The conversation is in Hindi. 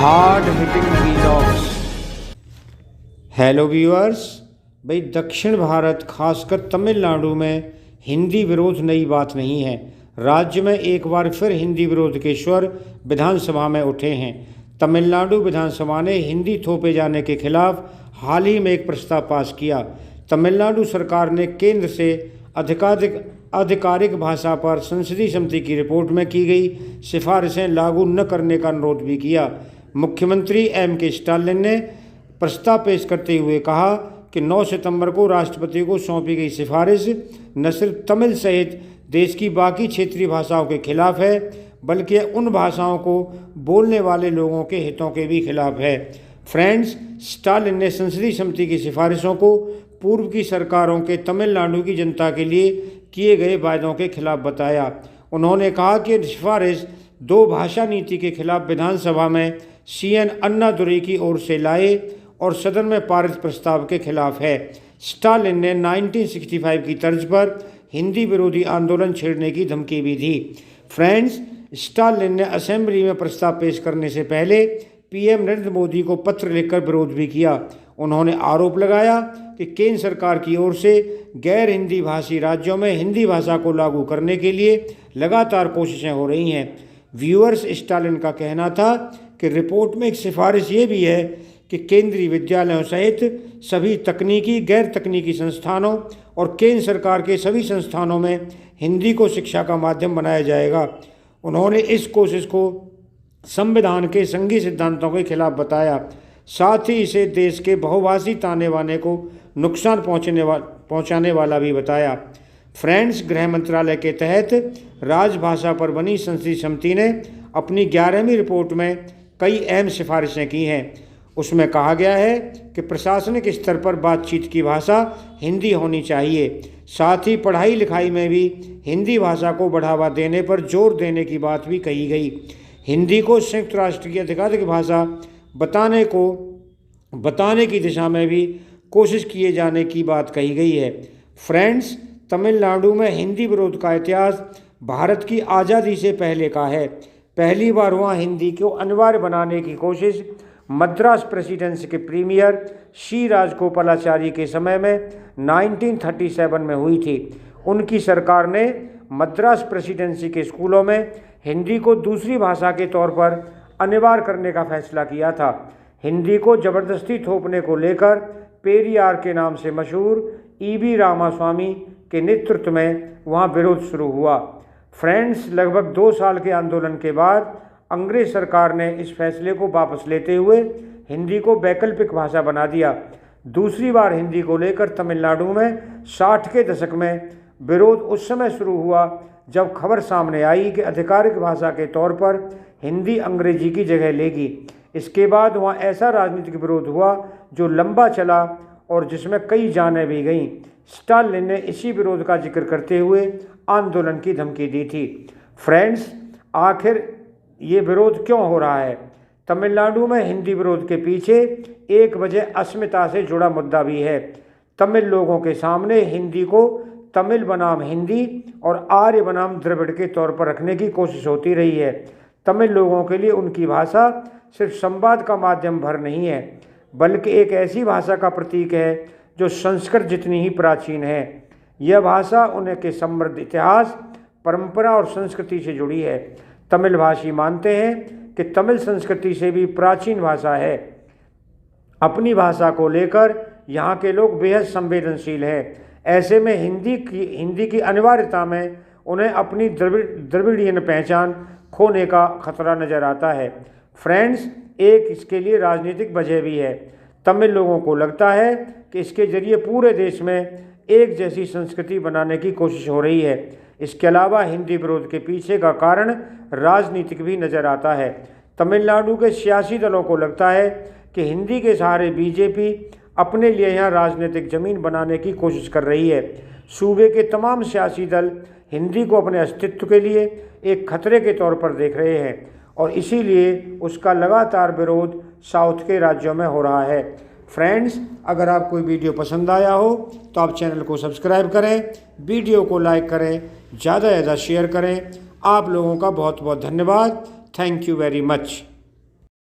Hard hitting vlogs. Hello viewers, भाई दक्षिण भारत खासकर तमिलनाडु में हिंदी विरोध नई बात नहीं है। राज्य में एक बार फिर हिंदी विरोध के स्वर विधानसभा में उठे हैं। तमिलनाडु विधानसभा ने हिंदी थोपे जाने के खिलाफ हाल ही में एक प्रस्ताव पास किया। तमिलनाडु सरकार ने केंद्र से आधिकारिक भाषा पर संसदीय समिति की रिपोर्ट में की गई सिफारिशें लागू न करने का अनुरोध भी किया। मुख्यमंत्री M.K. स्टालिन ने प्रस्ताव पेश करते हुए कहा कि 9 सितंबर को राष्ट्रपति को सौंपी गई सिफारिश न सिर्फ तमिल सहित देश की बाकी क्षेत्रीय भाषाओं के खिलाफ है, बल्कि उन भाषाओं को बोलने वाले लोगों के हितों के भी खिलाफ है। फ्रेंड्स, स्टालिन ने संसदीय समिति की सिफारिशों को पूर्व की सरकारों के तमिलनाडु की जनता के लिए किए गए वायदों के खिलाफ बताया। उन्होंने कहा कि सिफारिश 2 भाषा नीति के खिलाफ विधानसभा में CN अन्नादुरई की ओर से लाए और सदन में पारित प्रस्ताव के खिलाफ है। स्टालिन ने 1965 की तर्ज पर हिंदी विरोधी आंदोलन छेड़ने की धमकी भी दी। फ्रेंड्स, स्टालिन ने असेंबली में प्रस्ताव पेश करने से पहले PM नरेंद्र मोदी को पत्र लिखकर विरोध भी किया। उन्होंने आरोप लगाया कि केंद्र सरकार की ओर से गैर हिंदी भाषी राज्यों में हिंदी भाषा को लागू करने के लिए लगातार कोशिशें हो रही हैं। व्यूअर्स, स्टालिन का कहना था कि रिपोर्ट में एक सिफारिश ये भी है कि केंद्रीय विद्यालयों सहित सभी तकनीकी, गैर तकनीकी संस्थानों और केंद्र सरकार के सभी संस्थानों में हिंदी को शिक्षा का माध्यम बनाया जाएगा। उन्होंने इस कोशिश को संविधान के संघीय सिद्धांतों के खिलाफ बताया। साथ ही इसे देश के बहुभाषी ताने बाने को नुकसान पहुंचाने वाला भी बताया। फ्रेंड्स, गृह मंत्रालय के तहत राजभाषा पर बनी संसदीय समिति ने अपनी 11वीं रिपोर्ट में कई अहम सिफारिशें की हैं। उसमें कहा गया है कि प्रशासनिक स्तर पर बातचीत की भाषा हिंदी होनी चाहिए। साथ ही पढ़ाई लिखाई में भी हिंदी भाषा को बढ़ावा देने पर जोर देने की बात भी कही गई। हिंदी को संयुक्त राष्ट्र की आधिकारिक भाषा बताने की दिशा में भी कोशिश किए जाने की बात कही गई है। फ्रेंड्स, तमिलनाडु में हिंदी विरोध का इतिहास भारत की आज़ादी से पहले का है। पहली बार वहाँ हिंदी को अनिवार्य बनाने की कोशिश मद्रास प्रेसिडेंसी के प्रीमियर सी राजगोपालाचारी के समय में 1937 में हुई थी। उनकी सरकार ने मद्रास प्रेसिडेंसी के स्कूलों में हिंदी को दूसरी भाषा के तौर पर अनिवार्य करने का फैसला किया था। हिंदी को जबरदस्ती थोपने को लेकर पेरियार के नाम से मशहूर EB रामास्वामी के नेतृत्व में वहाँ विरोध शुरू हुआ। फ्रेंड्स, लगभग 2 साल के आंदोलन के बाद अंग्रेज सरकार ने इस फैसले को वापस लेते हुए हिंदी को वैकल्पिक भाषा बना दिया। दूसरी बार हिंदी को लेकर तमिलनाडु में 60 के दशक में विरोध उस समय शुरू हुआ जब खबर सामने आई कि आधिकारिक भाषा के तौर पर हिंदी अंग्रेजी की जगह लेगी। इसके बाद वहाँ ऐसा राजनीतिक विरोध हुआ जो लंबा चला और जिसमें कई जानें भी गईं। स्टालिन ने इसी विरोध का जिक्र करते हुए आंदोलन की धमकी दी थी। फ्रेंड्स, आखिर ये विरोध क्यों हो रहा है? तमिलनाडु में हिंदी विरोध के पीछे एक वजह अस्मिता से जुड़ा मुद्दा भी है। तमिल लोगों के सामने हिंदी को तमिल बनाम हिंदी और आर्य बनाम द्रविड़ के तौर पर रखने की कोशिश होती रही है। तमिल लोगों के लिए उनकी भाषा सिर्फ संवाद का माध्यम भर नहीं है, बल्कि एक ऐसी भाषा का प्रतीक है जो संस्कृत जितनी ही प्राचीन है। यह भाषा उन्हें के समृद्ध इतिहास, परंपरा और संस्कृति से जुड़ी है। तमिल भाषी मानते हैं कि तमिल संस्कृति से भी प्राचीन भाषा है। अपनी भाषा को लेकर यहाँ के लोग बेहद संवेदनशील हैं। ऐसे में हिंदी की अनिवार्यता में उन्हें अपनी द्रविड़ीयन पहचान खोने का खतरा नजर आता है। फ्रेंड्स, एक इसके लिए राजनीतिक वजह भी है। तमिल लोगों को लगता है कि इसके जरिए पूरे देश में एक जैसी संस्कृति बनाने की कोशिश हो रही है। इसके अलावा हिंदी विरोध के पीछे का कारण राजनीतिक भी नजर आता है। तमिलनाडु के सियासी दलों को लगता है कि हिंदी के सहारे BJP अपने लिए यहाँ राजनीतिक जमीन बनाने की कोशिश कर रही है। सूबे के तमाम सियासी दल हिंदी को अपने अस्तित्व के लिए एक खतरे के तौर पर देख रहे हैं और इसीलिए उसका लगातार विरोध साउथ के राज्यों में हो रहा है। फ्रेंड्स, अगर आपको वीडियो पसंद आया हो तो आप चैनल को सब्सक्राइब करें, वीडियो को लाइक करें, ज़्यादा से ज़्यादा शेयर करें। आप लोगों का बहुत बहुत धन्यवाद। Thank you very much.